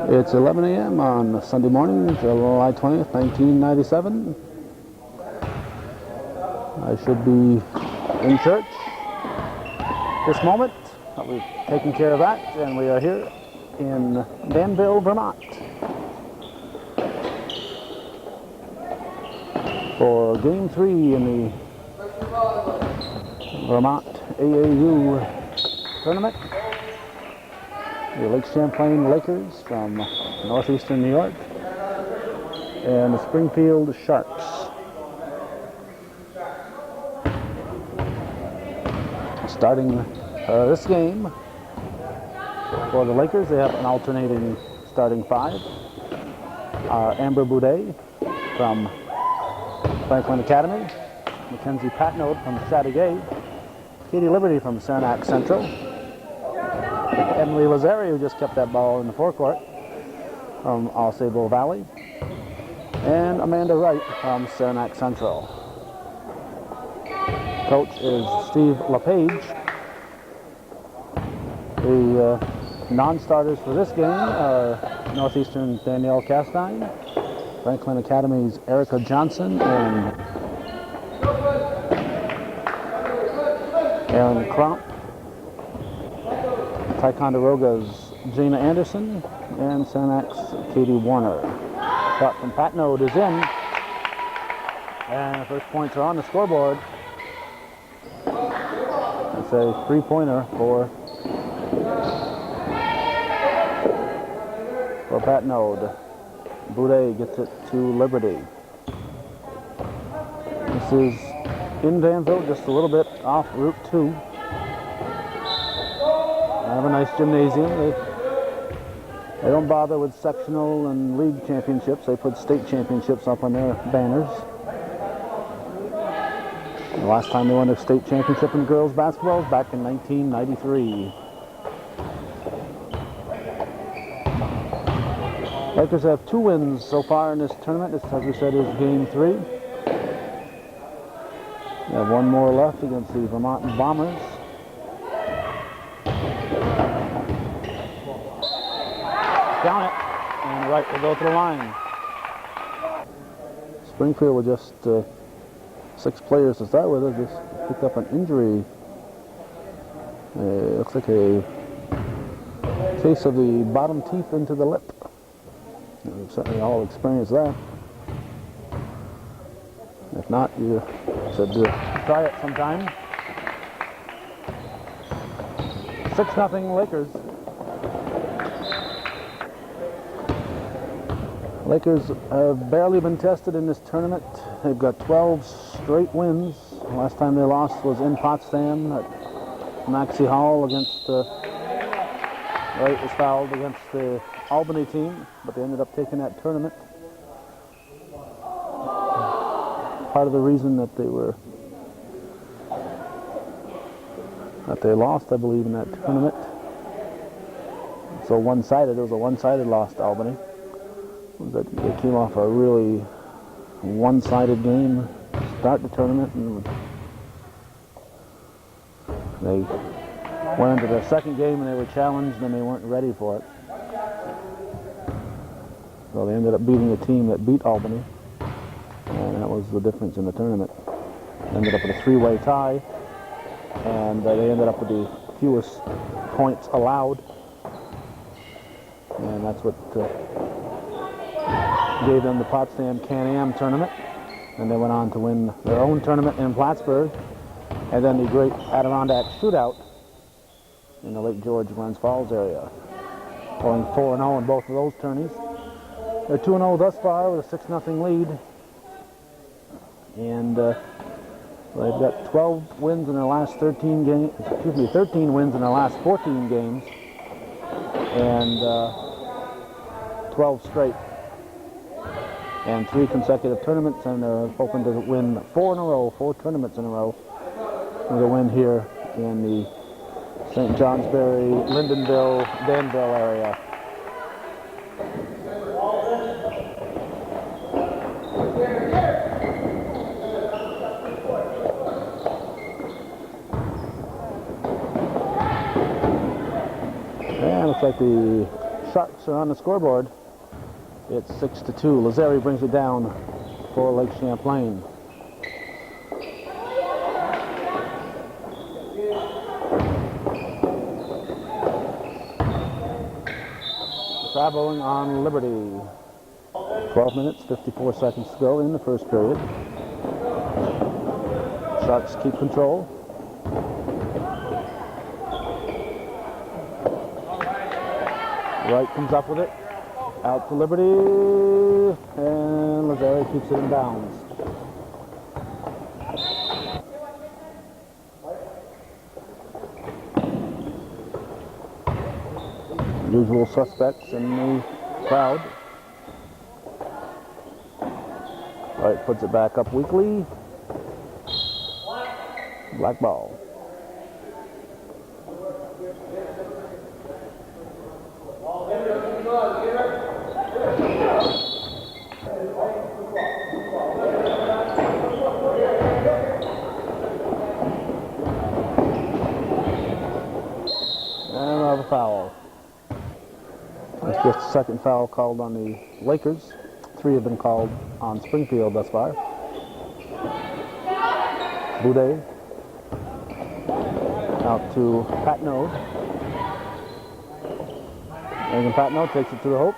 It's 11 a.m. on Sunday morning, July 20th, 1997. I should be in church this moment, but we've taken care of that, and we are here in Danville, Vermont for Game 3 in the Vermont AAU tournament. The Lake Champlain Lakers from northeastern New York and the Springfield Sharks. Starting this game for the Lakers, they have an alternating starting five. Amber Boudet from Franklin Academy, Mackenzie Patnode from Chateauguay, Katie Liberty from Saranac Central, Emily Lazari, who just kept that ball in the forecourt from Ausable Valley, and Amanda Wright from Saranac Central. Coach is Steve LePage. The non-starters for this game are Northeastern Danielle Castine, Franklin Academy's Erica Johnson, and Aaron Cromp, Ticonderoga's Gina Anderson, and Saranac's Katie Warner. Shot from Patnode is in, and the first points are on the scoreboard. It's a three-pointer for Patnode. Boudet gets it to Liberty. This is in Danville, just a little bit off Route 2. They have a nice gymnasium. They don't bother with sectional and league championships. They put state championships up on their banners. The last time they won a state championship in girls basketball was back in 1993. Lakers have 2 wins so far in this tournament. This, as we said, is Game 3. They have 1 more left against the Vermont Bombers. Down it, and Wright will go to the line. Springfield with just 6 players to start with. They just picked up an injury. Looks like a case of the bottom teeth into the lip. We've certainly all experienced that. If not, you should try it sometime. 6-0 Lakers. Lakers have barely been tested in this tournament. They've got 12 straight wins. Last time they lost was in Potsdam at Maxey Hall against Wright was fouled against the Albany team, but they ended up taking that tournament. Part of the reason that they lost, I believe, in that tournament. So one-sided. It was a one-sided loss to Albany. That they came off a really one-sided game to start the tournament, and they went into their second game and they were challenged and they weren't ready for it. So they ended up beating a team that beat Albany, and that was the difference in the tournament. Ended up with a 3-way tie, and they ended up with the fewest points allowed, and that's what gave them the Potsdam Can-Am tournament, and they went on to win their own tournament in Plattsburgh, and then the great Adirondack Shootout in the Lake George, Glens Falls area, going 4-0 in both of those tourneys. They're 2-0 thus far with a 6-0 lead, and they've got 12 wins in their last 13 games. 13 wins in their last 14 games, and 12 straight, and 3 consecutive tournaments, and they're hoping to win 4 in a row, 4 tournaments in a row, with a win here in the St. Johnsbury, Lyndonville, Danville area. And looks like the Sharks are on the scoreboard. It's 6-2. Lazari brings it down for Lake Champlain. Traveling on Liberty. 12 minutes, 54 seconds to go in the first period. Sharks keep control. Wright comes up with it. Out to Liberty. And Lazari keeps it in bounds. Usual suspects in the crowd. Wright puts it back up weakly. Black ball. And another foul. That's just the second foul called on the Lakers. 3 have been called on Springfield thus far. Boudet out to Patnaud. And Patnaud takes it to the Hope.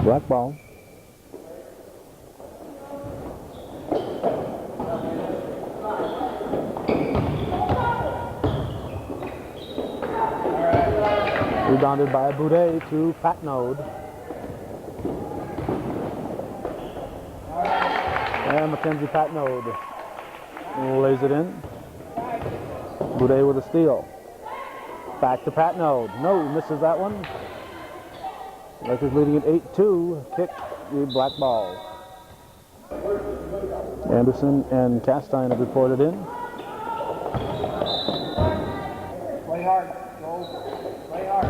Black ball. Rebounded by Boudet to Patnaud. And Mackenzie Patnaud lays it in. Boudet with a steal. Back to Patnaud. No, misses that one. Lakers leading at 8-2. Kick, the black ball. Anderson and Castine have reported in. Play hard, Joel. Play hard.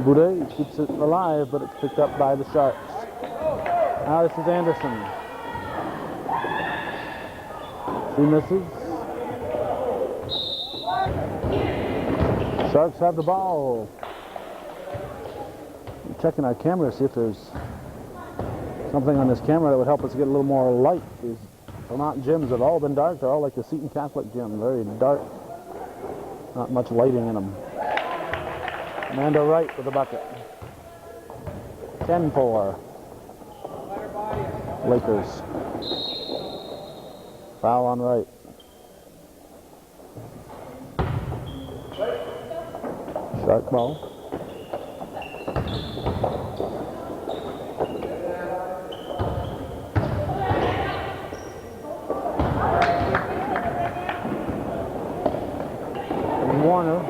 Boudet keeps it alive, but it's picked up by the Sharks. Now this is Anderson. She misses. Sharks have the ball. I'm checking our camera to see if there's something on this camera that would help us get a little more light. These Vermont gyms have all been dark. They're all like the Seton Catholic gym, very dark. Not much lighting in them. Amanda Wright with the bucket. 10-4. Lakers. Foul on Wright. Shark ball. And Warner.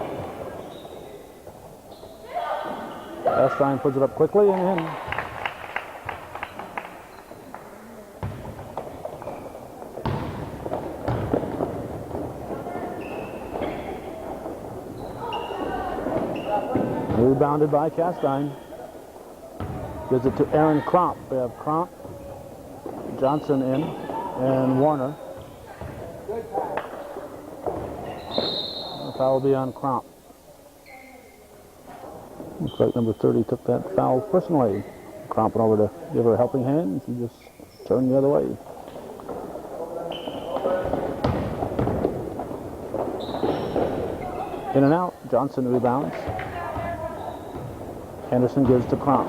Castine puts it up quickly and in. Rebounded by Castine. Gives it to Aaron Cromp. We have Cromp, Johnson in, and Warner. The foul will be on Cromp. Looks like number 30 took that foul personally. Cromp went over to give her a helping hand, and she just turned the other way. In and out. Johnson rebounds. Anderson gives to Cromp.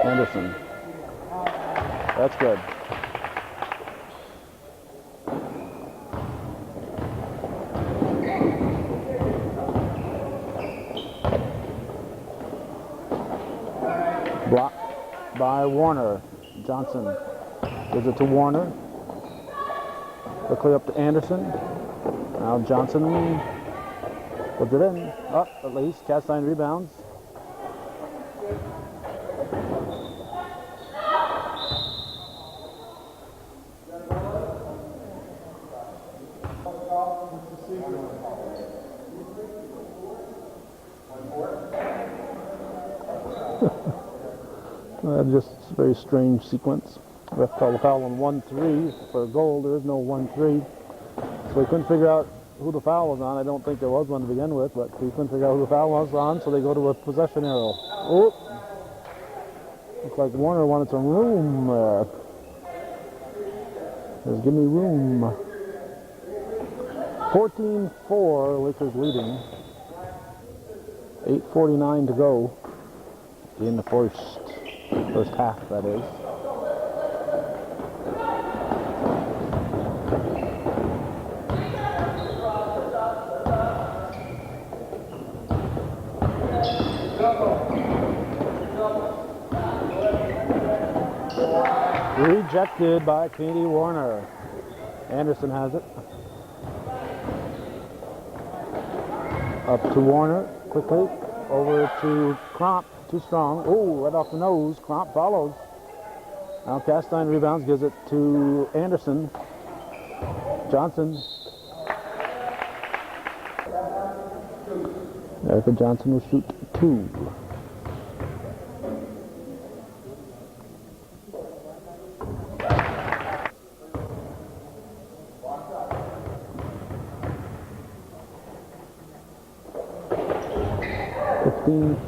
Anderson. That's good. Blocked by Warner. Johnson gives it to Warner. Quickly up to Anderson. Now Johnson puts it in. Up at least. Castine rebounds. Just a very strange sequence. Ref called a foul on 1-3 for a goal. There is no 1-3. So they couldn't figure out who the foul was on. I don't think there was one to begin with, but they couldn't figure out who the foul was on, so they go to a possession arrow. Oh! Looks like Warner wanted some room there. Says, give me room. 14-4, Lakers leading. 8:49 to go in the first half, that is. Rejected by Katie Warner. Anderson has it. Up to Warner, quickly. Over to Cromp, too strong. Oh, right off the nose. Cromp follows. Now Castine rebounds, gives it to Anderson. Johnson. Erica Johnson will shoot 2.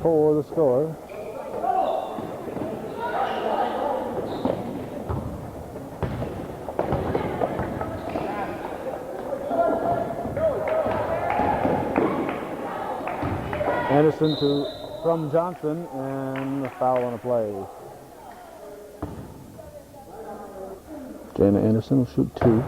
For the score. Anderson from Johnson, and a foul on a play. Jana Anderson will shoot 2.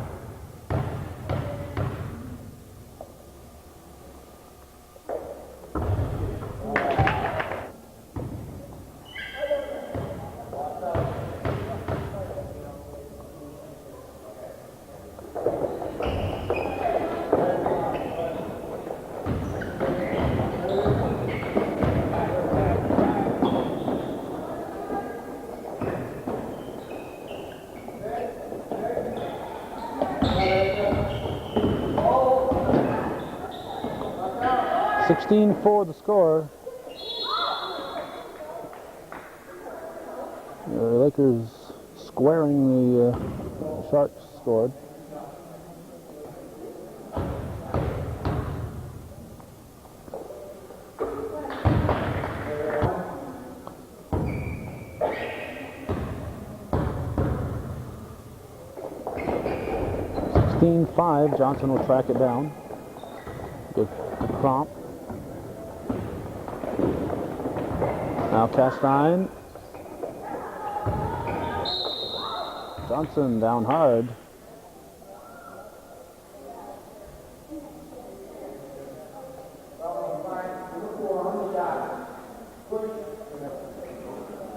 For the score. The Lakers squaring the Sharks scored. (16-5). Johnson will track it down. Give Cromp. Now Castine. Johnson down hard.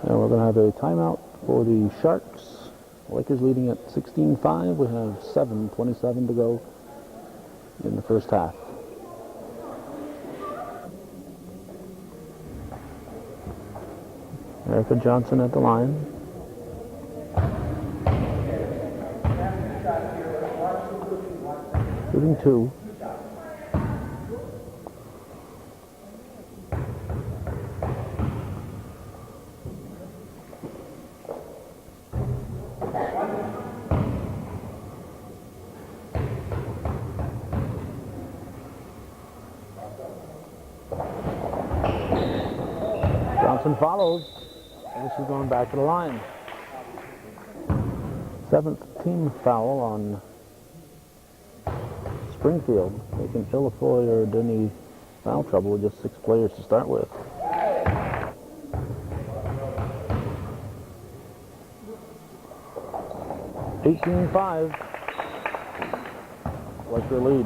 And we're going to have a timeout for the Sharks. Lakers leading at 16-5. We have 7:27 to go in the first half. Erica Johnson at the line. Shooting 2. Johnson follows. And she's going back to the line. 7th team foul on Springfield, making Illafoy or Denny foul trouble with just 6 players to start with. (18-5). Like their lead.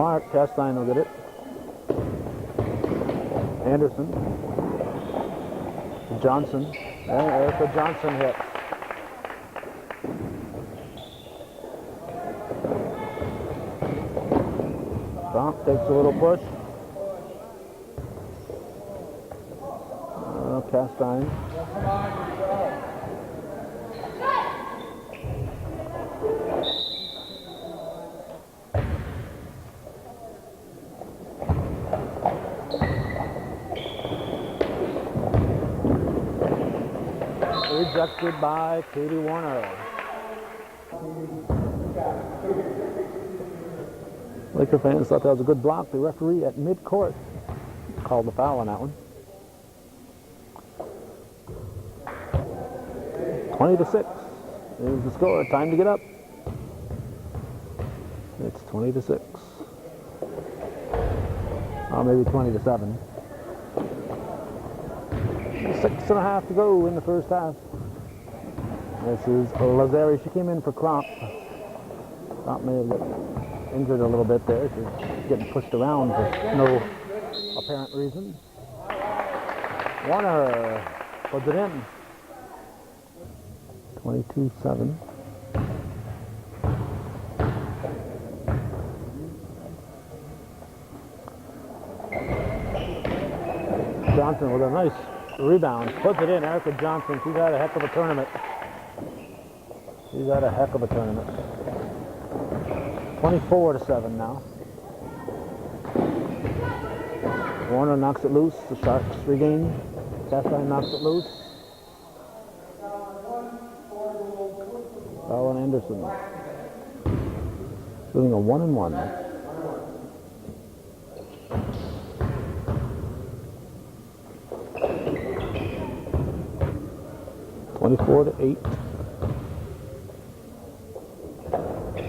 mark. Castine will get it. Anderson. Johnson. And Erica Johnson hit. Bump takes a little push. Castine. Rejected by Katie Warner. Laker fans thought that was a good block. The referee at mid-court called the foul on that one. 20-6 is the score. Time to get up. It's 20-6. Oh, maybe 20-7. 6.5 to go in the first half. This is Lazari. She came in for Cromp. Cromp may have got injured a little bit there. She's getting pushed around for no apparent reason. Warner puts it in. 22-7. Johnson with a nice rebound. Puts it in. Erica Johnson. She's had a heck of a tournament. She's had a heck of a tournament. 24-7 now. Warner knocks it loose. The Sharks regain. Castine knocks it loose. Foul on Anderson. Shooting a 1-and-1. (24-8).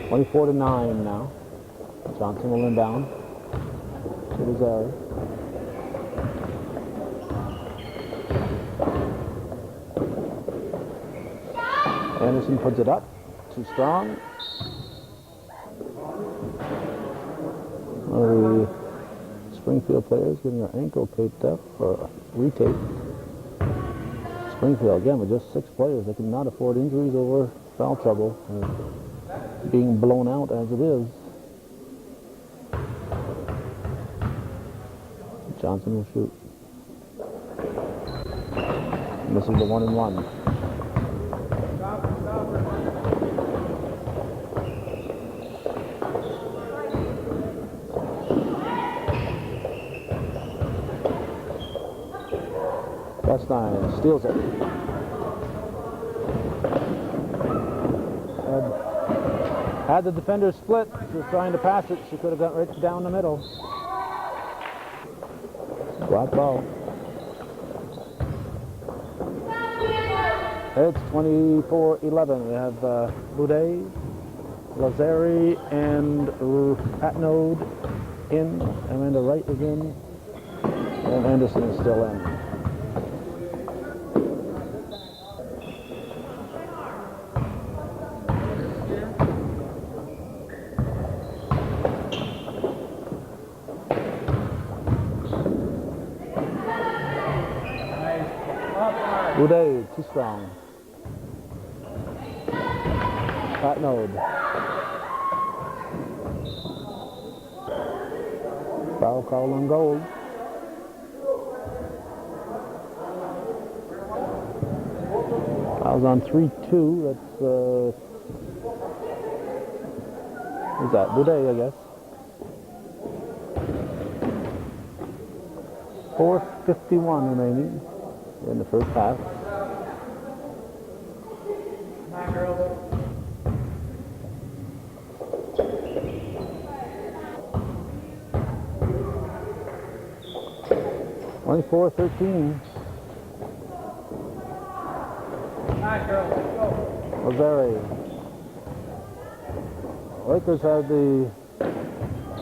24-9 now. Johnson will inbound to Lazari. Anderson puts it up. Too strong. The Springfield players getting their ankle taped up or retaped. Springfield again with just 6 players. They cannot afford injuries over foul trouble. Being blown out as it is. Johnson will shoot. And this is the 1-and-1. Castine steals it. Had the defender split, she was trying to pass it. She could have got right down the middle. Black ball. It's 24-11. We have Boudet, Lazari, and Patnode in. Amanda Wright is in. And Anderson is still in. Boudet, too strong. Patnode. Foul call on goal. Foul's on 3-2. That's who's that? Boudet, I guess. 4:51 remaining in the first half. Come on, girls. (24-13). Come on, girls. Let's go. Lazari. Lakers have the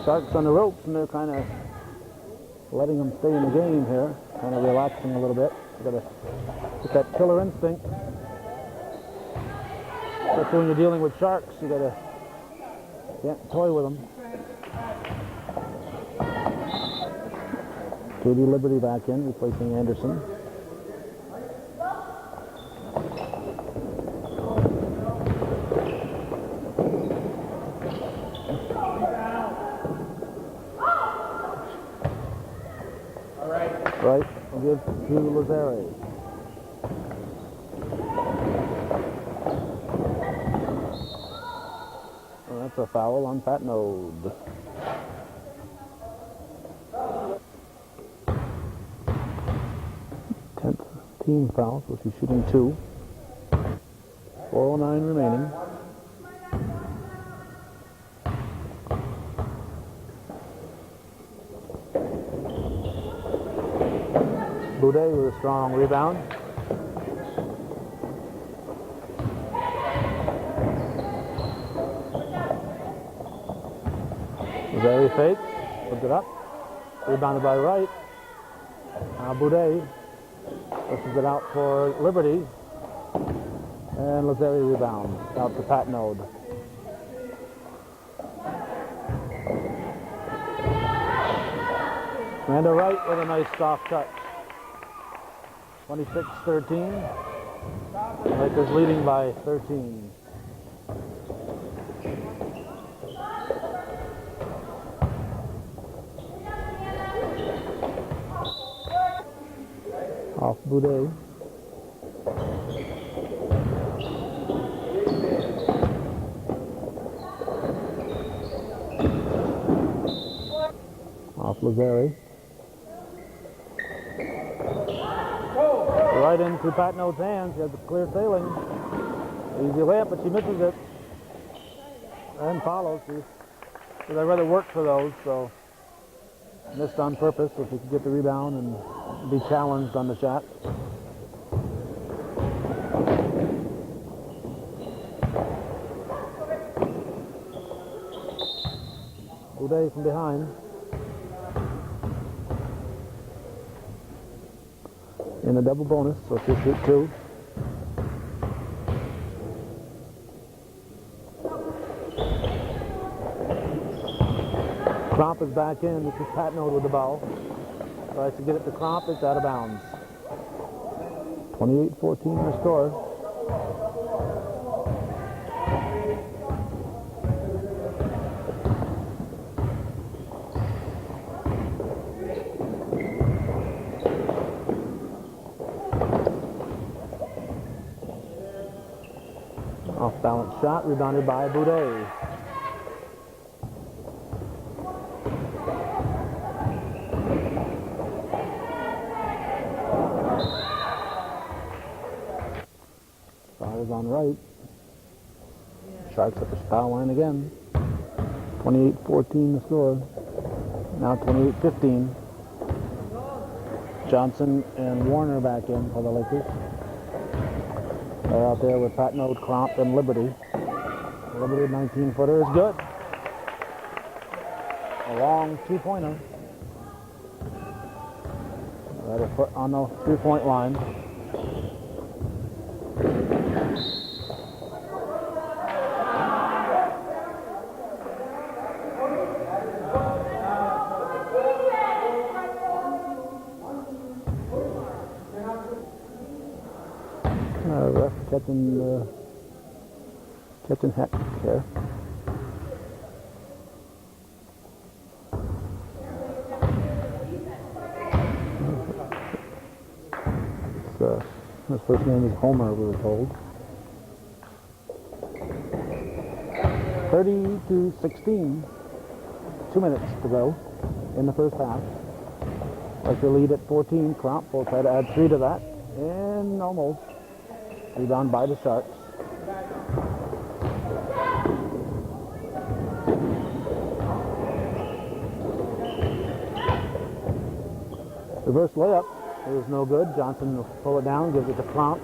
Sharks on the ropes, and they're kind of letting them stay in the game here, kind of relaxing a little bit. You gotta get that killer instinct. Especially when you're dealing with Sharks, can't toy with them. Katie Liberty back in, replacing Anderson. Right, we'll give to Lazare. Well, that's a foul on Patnode. 10th team foul, so she's shooting 2. 4:09 remaining. Boudet with a strong rebound. Very fake, puts it up. Rebounded by Wright. Now Boudet pushes it out for Liberty. And Lazare rebounds out to Patnode. Amanda Wright with a nice soft touch. 26-13. Lakers leading by 13. Off Boudet. Off Lazare. Right into Patnode's hands. She has a clear sailing. Easy layup, but she misses it. And follows. I'd rather work for those, so missed on purpose. So she could get the rebound and be challenged on the shot. Boudet from behind. In a double bonus, so she'll shoot 2. Cromp is back in. This is Patnode with the ball. Tries to get it to Cromp. It's out of bounds. 28-14 our score. Off-balance shot, rebounded by Boudet. Foul is on Wright. Sharks at the foul line again. 28-14 the score. Now 28-15. Johnson and Warner back in for the Lakers. They're out there with Patnode, Cromp, and Liberty. Liberty 19-footer is good. A long 2-pointer. Right a foot on the 3-point line. Ref catching heck there. His first name is Homer, we were told. 30-16. 2 minutes to go in the first half. Like the lead at 14. Cromp will try to add 3 to that. And almost. Rebound by the Sharks. Reverse layup. It was no good. Johnson will pull it down, gives it to Cromp.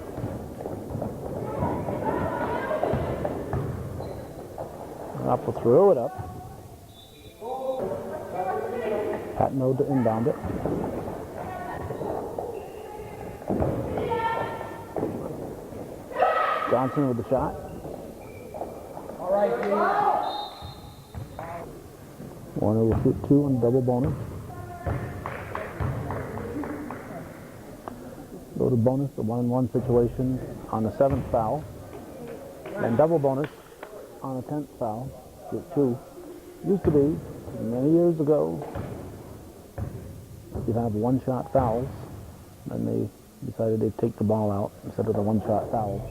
Cromp will throw it up. Patnode to inbound it. Johnson with the shot. All right, dude. Warner will shoot 2 on double bonus. Go to bonus, the 1-and-1 situation on the 7th foul. And double bonus on the 10th foul. Get 2. Used to be, many years ago, you'd have one-shot fouls. And they decided they'd take the ball out instead of the one-shot foul.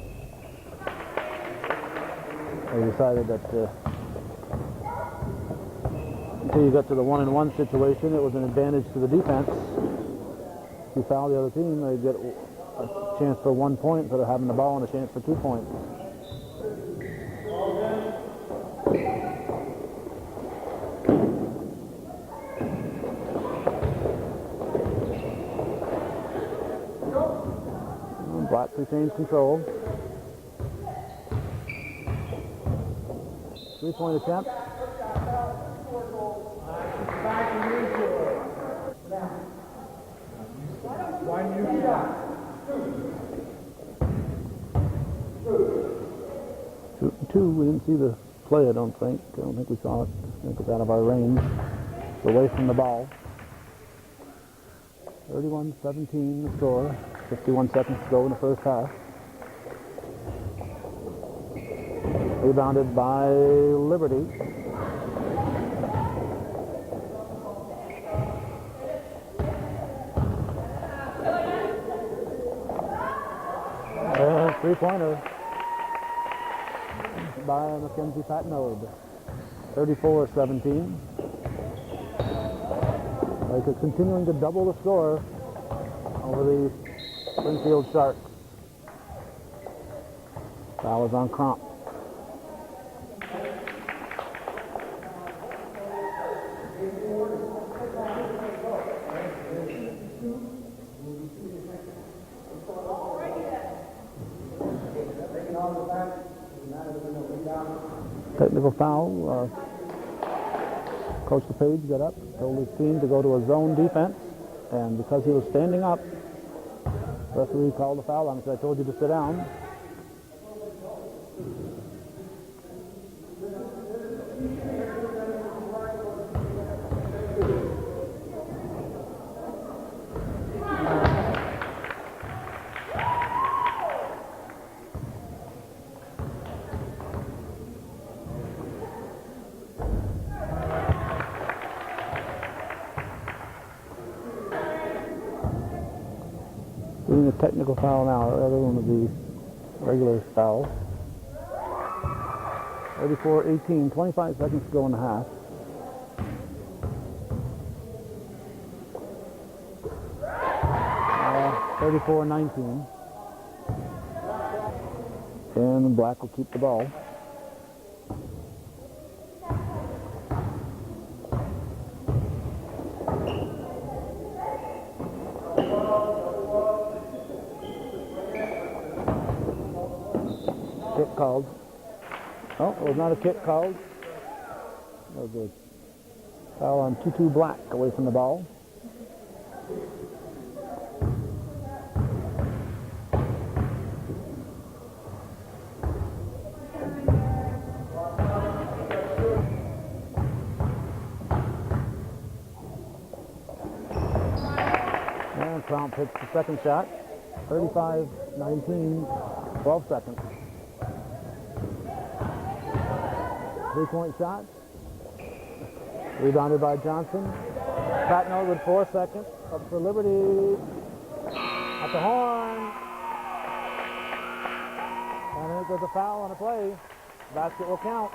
They decided that until you got to the 1-and-1 situation, it was an advantage to the defense. If you foul the other team, they get a chance for 1 point instead of having the ball and a chance for 2 points. Blacks retains control. 3-point attempt. Two. We didn't see the play, I don't think. I don't think we saw it. I think it's out of our range. It's away from the ball. 31-17 the score. 51 seconds to go in the first half. Rebounded by Liberty. Three-pointer by Mackenzie Patnode. 34-17. Lakers continuing to double the score over the Springfield Sharks. Foul is on Crump. Technical foul. Coach DePage got up, told his team to go to a zone defense, and because he was standing up, the referee called the foul on him, so I told you to sit down. Doing a technical foul now, the other one would be regular foul. 34-18, 25 seconds to go in the half. Uh, 34-19. And Black will keep the ball. Kick called. Oh, it was not a kick called. That was a foul on 2-2 Black away from the ball. And Crump hits the second shot. 35-19, 12 seconds. 3-point shot. Rebounded by Johnson. Patnode with 4 seconds. Up for Liberty. At the horn. And there's a foul on the play. Basket will count.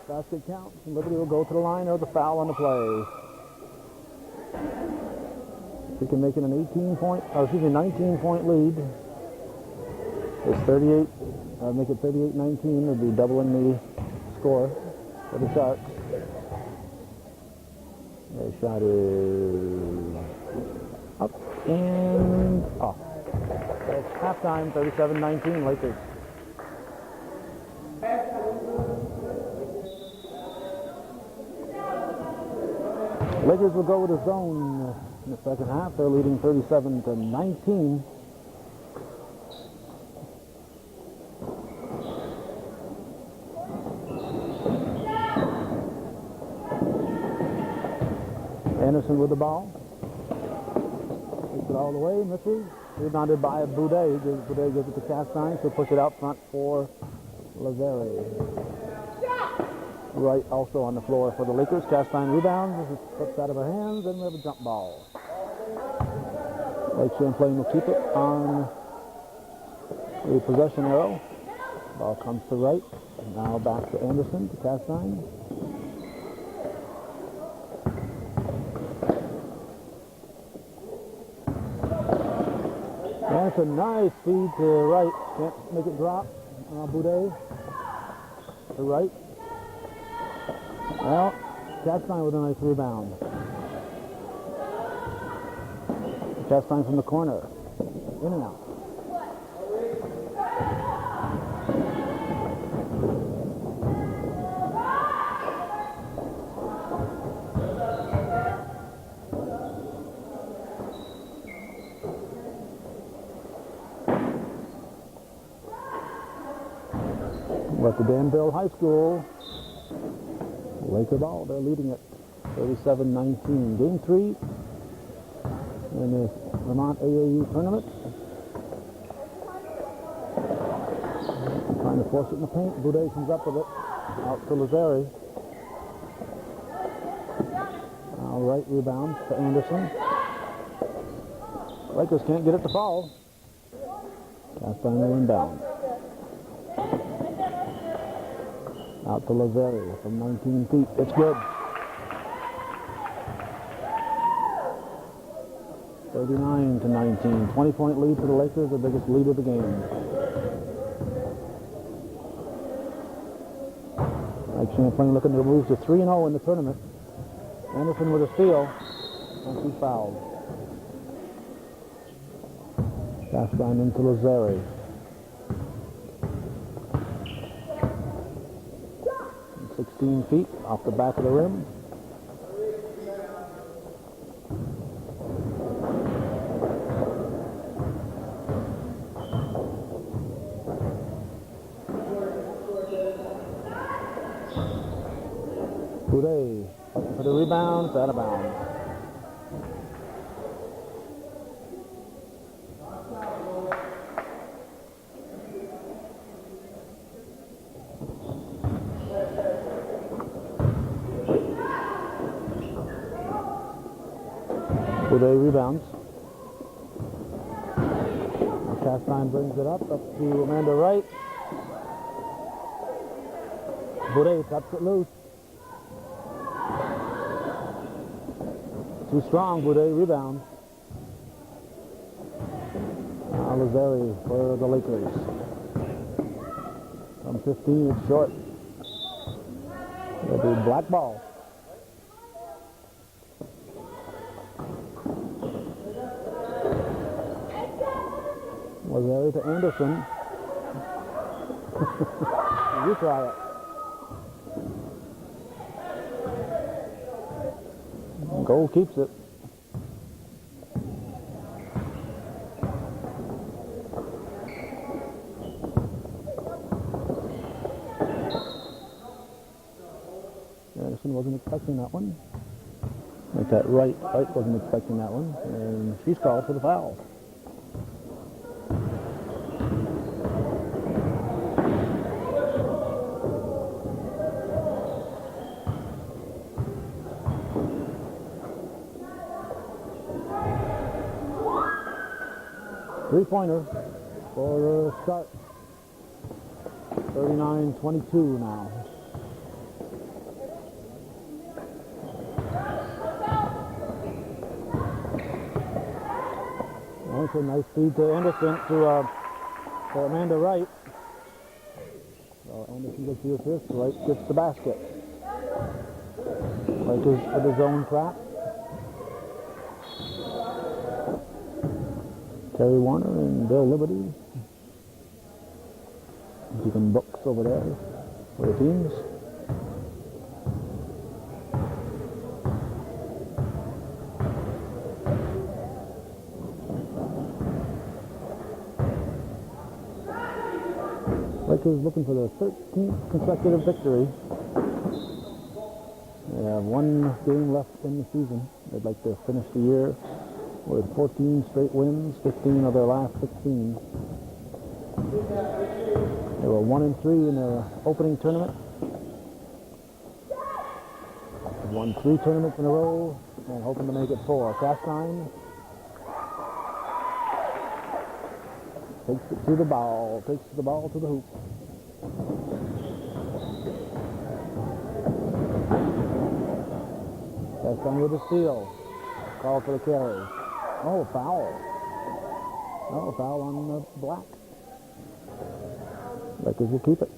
Basket counts. And Liberty will go to the line or the foul on the play. We can make it an 19-point lead. It's 38. Make it 38-19. Would be doubling the score for the Sharks. The shot is up and off. It's halftime, 37-19, Lakers. Lakers will go with a zone in the second half. They're leading 37-19. Anderson with the ball. it all the way, misses. Rebounded by Boudet. Boudet gives it to Castine, so push it out front for Lazare. Wright also on the floor for the Lakers. Castine rebounds, it slips out of her hands, and we have a jump ball. Lake Champlain will keep it on the possession arrow. Ball comes to Wright. Now back to Anderson, to Castine. That's a nice feed to Wright. Can't make it drop. Boudet to Wright. Well, Castine with a nice rebound. Castine from the corner. In and out. We're at the Danville High School. Laker ball, they're leading it 37-19. Game 3 in the Vermont AAU tournament. Trying to force it in the paint. Boudet comes up with it. Out to Lazare. Now Wright rebounds to Anderson. Lakers can't get it to fall. Castine will inbound. Out to Lazare from 19 feet. It's good. 39-19. 20-point lead for the Lakers, the biggest lead of the game. Lake Champlain looking to move to 3-0 in the tournament. Anderson with a steal. And he's fouled. Castine into Lazare. 16 feet off the back of the rim. Boudet for the rebound, it's out of bounds. Boudet rebounds. Castine brings it up to Amanda Wright. Boudet taps it loose. Too strong, Boudet rebounds. Now Lazare for the Lakers. From 15, it's short. It'll be black ball. Lazare to Anderson. You try it. Goal keeps it. Anderson wasn't expecting that one. Like that Wright wasn't expecting that one. And she's called for the foul. Three-pointer for a start. 39-22 now. That's a nice feed to Anderson to Amanda Wright. So Anderson gets the assist. Wright gets the basket. Lakers with his own trap. Terry Warner and Bill Liberty. Keeping books over there for the teams. Lakers looking for their 13th consecutive victory. They have one game left in the season. They'd like to finish the year with 14 straight wins, 15 of their last 16. They were 1-3 in their opening tournament. Won 3 tournaments in a row and hoping to make it 4. Castine takes it to the ball, takes the ball to the hoop. Castine with a steal. Call for the carry. Oh, foul. Oh, foul on the black. Lakers will keep it.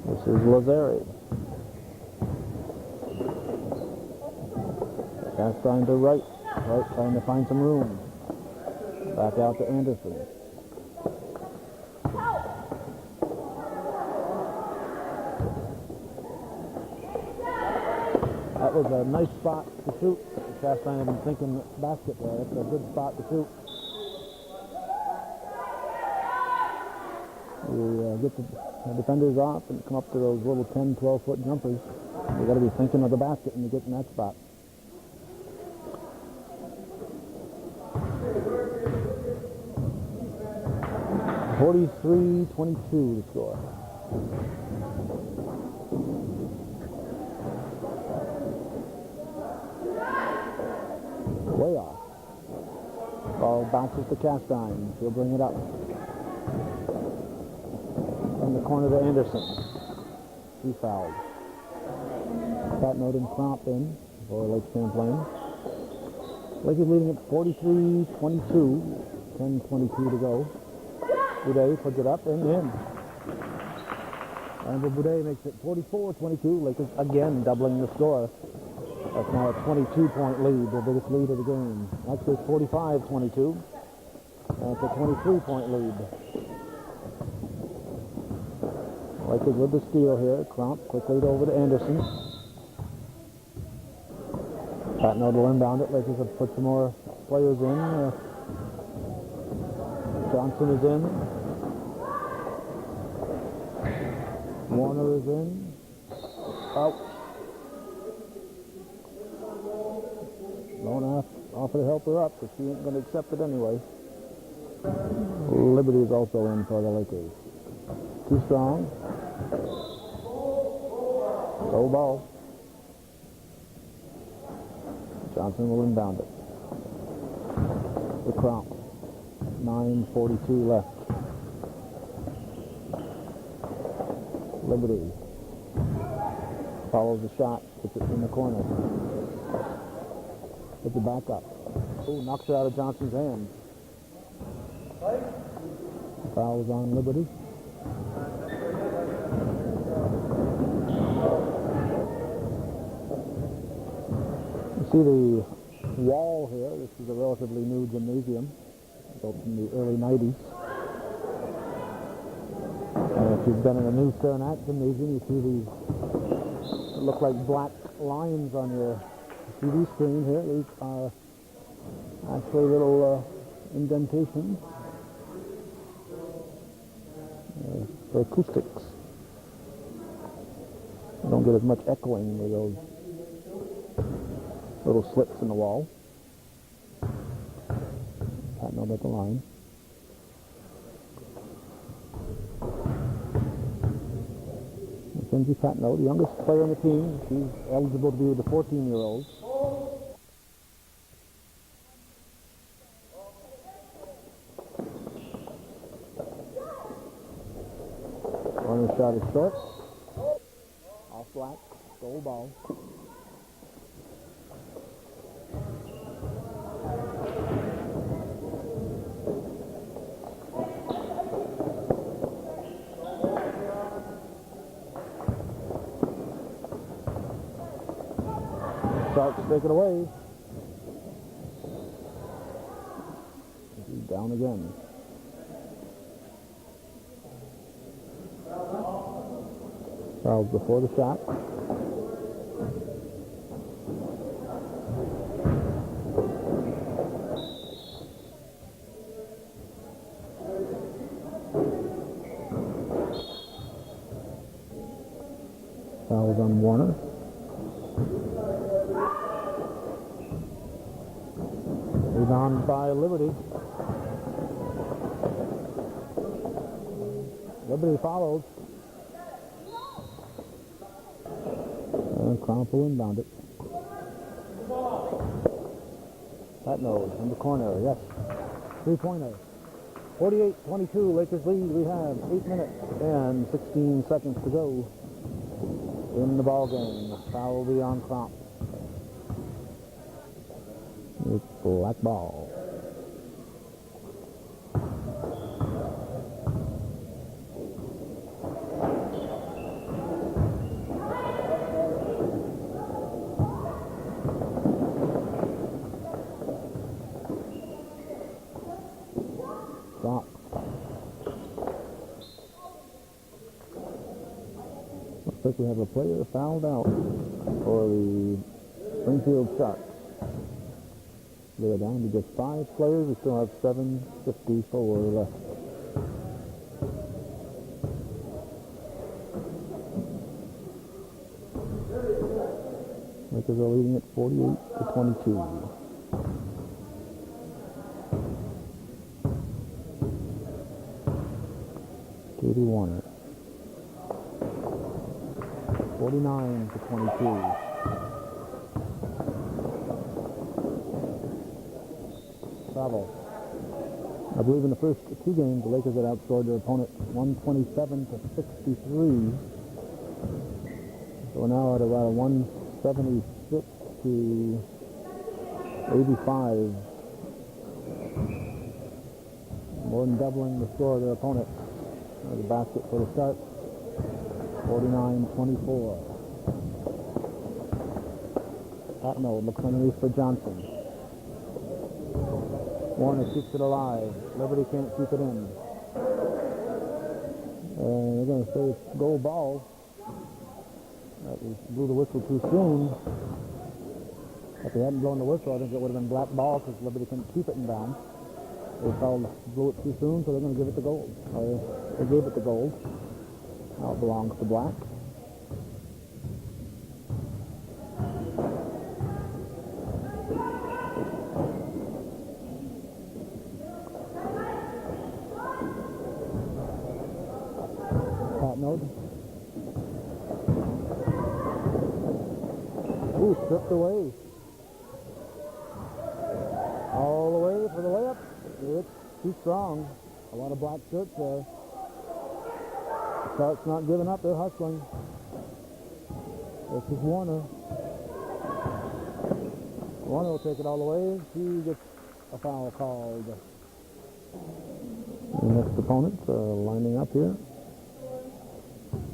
This is Lazari. Castine to right. Right, trying to find some room. Back out to Anderson. That was a nice spot to shoot. Chastain had been thinking basket there. It's a good spot to shoot. You get the defenders off and come up to those little 10, 12-foot jumpers. You got to be thinking of the basket when you get in that spot. (43-22) the score. Way off. Ball bounces to Castine. He'll bring it up. From the corner to Anderson. He fouled. Patnode and Cromp in for Lake Champlain. Lakers leading at 43-22. 10:22 to go. Boudet puts it up and in. And Boudet makes it 44-22. Lakers again doubling the score. That's now a 22-point lead, the biggest lead of the game. Actually, it's 45-22. That's a 23-point lead. Lakers with the steal here. Cromp quickly over to Anderson. Patnode will inbound it. Lakers have put some more players in. Johnson is in. Warner is in. Out. Don't offer to help her up because she ain't going to accept it anyway. Liberty is also in for the Lakers. Too strong. Low ball. Johnson will inbound it. The Cromp. 9:42 left. Liberty follows the shot, puts it in the corner. Puts it back up. Oh, knocks it out of Johnson's hand. Fouls on Liberty. You see the wall here. This is a relatively new gymnasium, built in the early 90s. And if you've been in a new Saranac gymnasium, you see these look like black lines on your TV screen here. These are actually little indentations for acoustics. You don't get as much echoing with those little slits in the wall. Patnode at the line. Mackenzie Patnode, the youngest player on the team. She's eligible to be with the 14-year-olds. Runner shot is short. Off black. Goal ball. Sharks take it away. He's down again. Fouls before the shot. Fouls on Warner. Rebound by Liberty. Liberty follows. And Cromp will inbound it. That nose in the corner, yes. 3-pointer. 48-22, Lakers lead. We have 8 minutes and 16 seconds to go in the ball game. Foul will be on Cromp. It's black ball. Cromp. Looks like we have a player fouled out for the Springfield Sharks. They're down to just 5 players. We still have 7:54 left. Lakers are leading at 48-22. Katie Warner. 49-22. Travel. I believe in the first 2 games, the Lakers had outscored their opponent 127-63. So we're now at about a 176-85. More than doubling the score of their opponent. There's a basket for the start. 49-24. Patno looks underneath for Johnson. Warner keeps it alive. Liberty can't keep it in. And they're going to say it's goal ball. That was blew the whistle too soon. If they hadn't blown the whistle, I think it would have been black ball because Liberty couldn't keep it in bounds. They blew it too soon, so they're going to give it to gold. They gave it to gold. Now it belongs to black. Ooh, stripped away. All the way for the layup. It's too strong. A lot of black shirts there. Sharks not giving up. They're hustling. This is Warner. Warner will take it all the way. He gets a foul called. The next opponents are lining up here.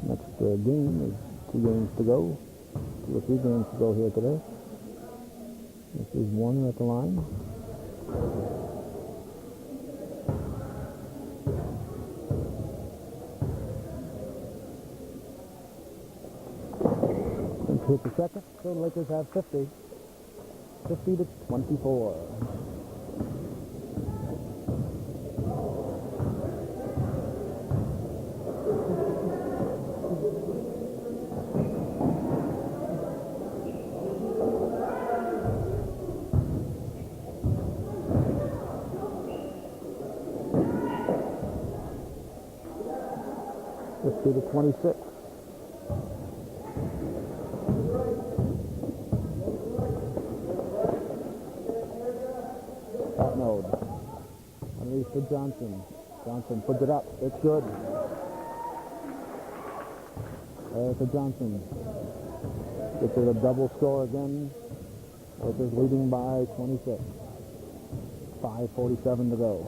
Next game is 2 games to go. 2 or 3 games to go here today. This is Warner at the line. And hit the second, so the Lakers have 50. 50-24. To the 26. That node. Underneath to Johnson. Johnson puts it up. It's good. To Johnson. Gets it a double score again. Lakers leading by 26. 5:47 to go.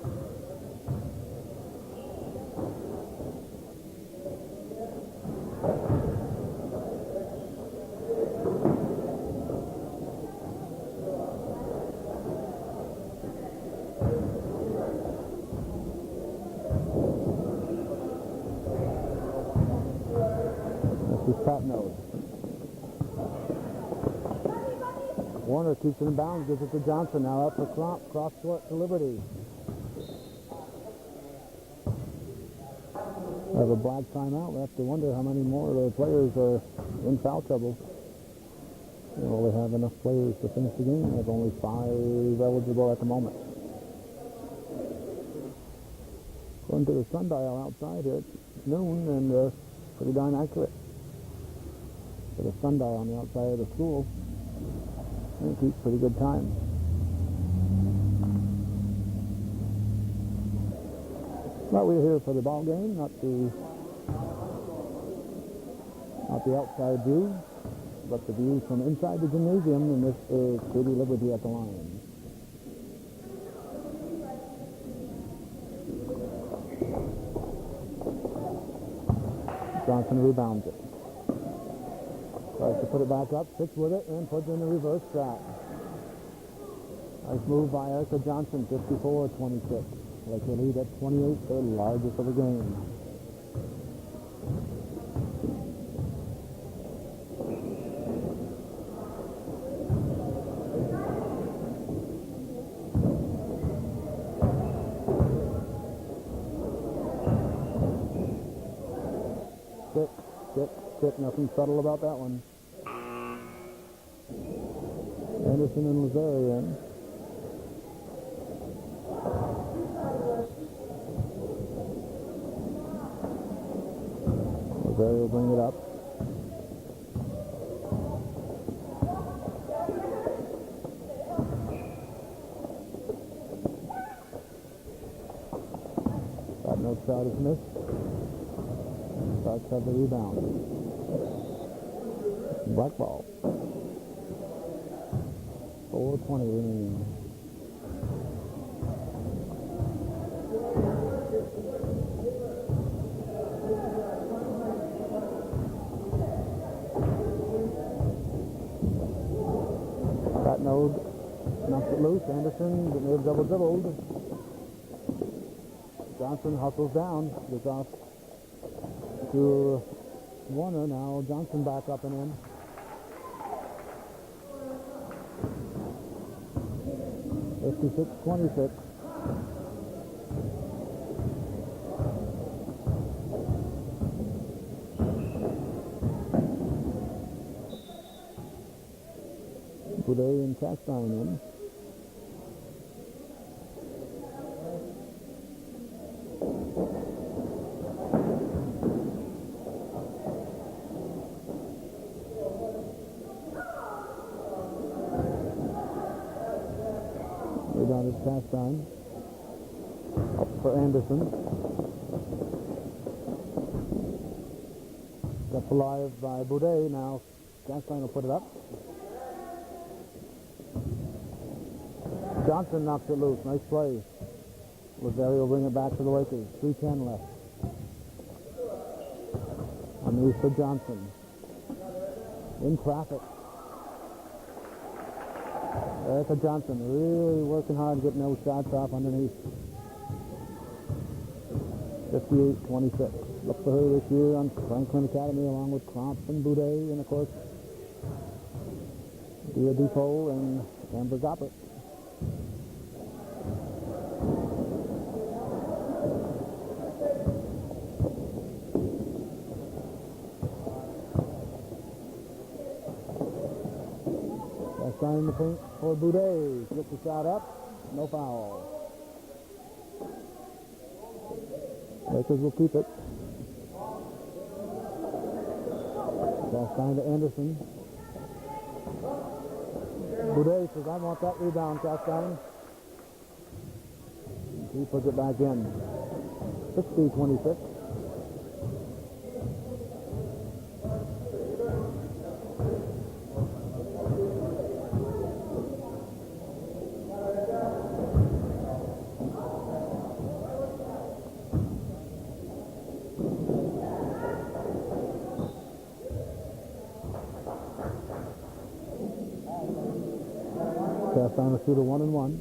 Warner keeps it in bounds, gives it to Johnson. Now up for Cromp, cross court to Liberty. We have a black timeout. We have to wonder how many more of the players are in foul trouble. They only have enough players to finish the game. They have only 5 eligible at the moment. According to the sundial outside here, it's noon and pretty darn accurate. For the sundial on the outside of the school, it keeps pretty good time. But we're here for the ball game, not the outside view, but the view from inside the gymnasium, and this is Katie Liberty at the line. Johnson rebounds it. Tries to put it back up, sticks with it, and puts in the reverse track. Nice move by Erica Johnson, 54-26. Laker lead at 28, their largest of the game. Stick, nothing subtle about that one. Anderson and Lazarian. Lazarian will bring it up. That no shot is missed. Starks have the rebound. Black ball. 4:20 remaining. That node knocks it loose. Anderson may have double dribbled. Johnson hustles down, gets off to Warner. Now Johnson back up and in. (56-26). Boudet and Castine in. Rebound is Castine. Up for Anderson. Kept alive by Boudet. Now Castine will put it up. Johnson knocks it loose. Nice play. Lazari will bring it back to the Lakers. 3:10 left. Underneath for Johnson. In traffic. Erica Johnson really working hard, getting those shots off underneath. 58-26. Look for her this year on Franklin Academy along with Cromp and Boudet and, of course, Dia Defoe and Amber Goppert. Sign the paint for Boudet. Gets the shot up. No foul. Lakers will keep it. Sign to Anderson. Boudet says, I want that rebound, Castine. He puts it back in. 60-26. Castine will shoot a 1-and-1.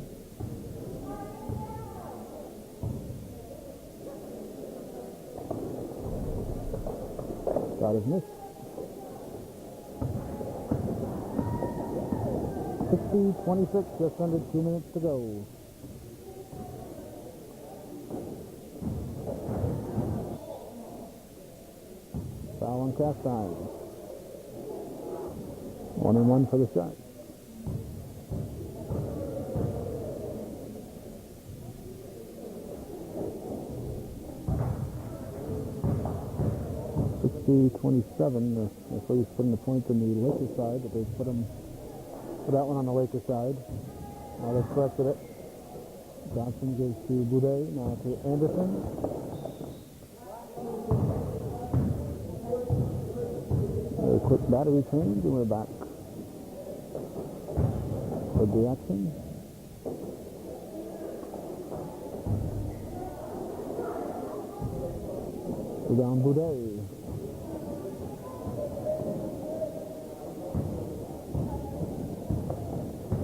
Shot is missed. 60-26, just under 2 minutes to go. Foul on Castine. 1-1 for the Sharks. $60-27. So he's putting the point in the Lakers side, but they put that one on the Lakers side. Now they've corrected it. Johnson gives to Boudet, now to Anderson. A quick battery change, and we're back with the action. Down Boudet.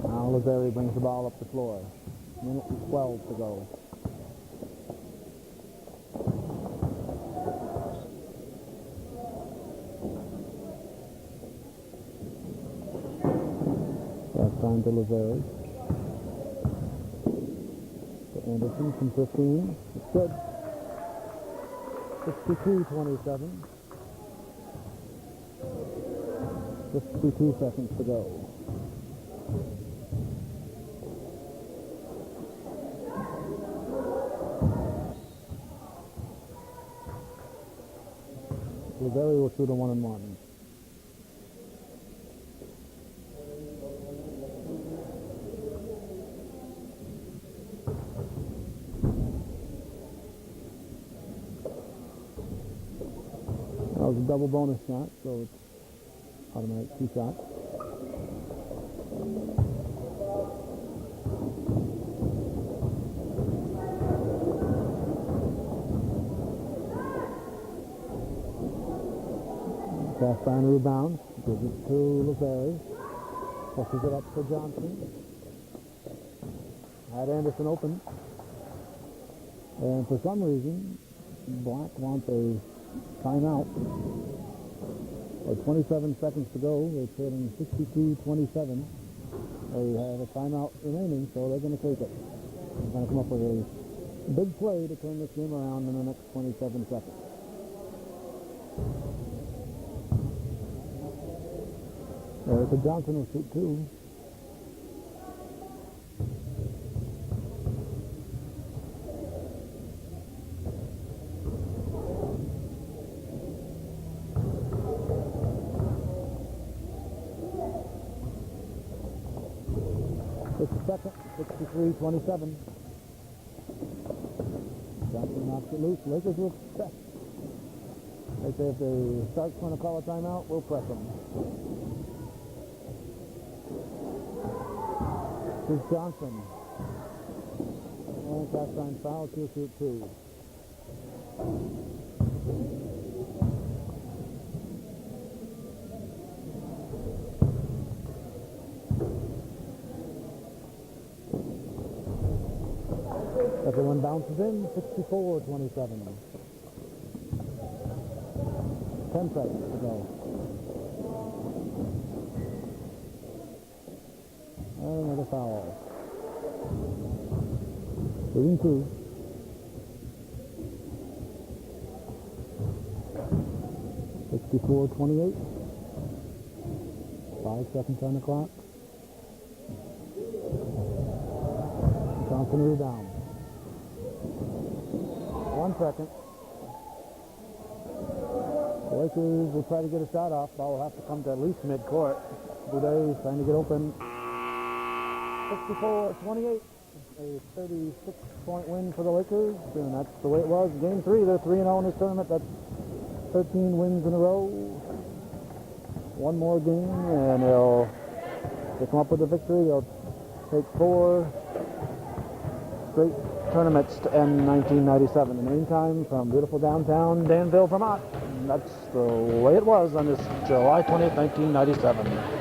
Now Lazari brings the ball up the floor. Minute and 12 to go. Last time to Lazari. To Anderson from 15. It's good. 62-27. 52 seconds to go. Lazari will shoot a 1-and-1. That was a double bonus shot, so it's automatic 2 shots. Fast line rebound, gives it to Lazari, pushes it up for Johnson. Had Anderson open, and for some reason, Black wants a timeout. 27 seconds to go. They're trailing 62-27. They have a timeout remaining, so they're going to take it. They're going to come up with a big play to turn this game around in the next 27 seconds. Erica Johnson will shoot 2. Second, 63-27. Johnson knocks it loose. Lakers will press. They say if the Sharks want to call a timeout, we'll press them. Here's Johnson. And cast line foul, he'll shoot 2. Everyone bounces in, 64-27. 10 seconds to go. And another foul. 3-2. $64-28. 5 seconds on the clock. Johnson rebound. 1 second. The Lakers will try to get a shot off. Ball will have to come to at least mid-court. Boudet is trying to get open. 64-28. A 36-point win for the Lakers, and that's the way it was. Game 3, they're 3-0 in this tournament. That's 13 wins in a row. One more game, and they'll come up with a victory. They'll take 4 straight tournaments to end 1997. In the meantime, from beautiful downtown Danville, Vermont, that's the way it was on this July 20th, 1997.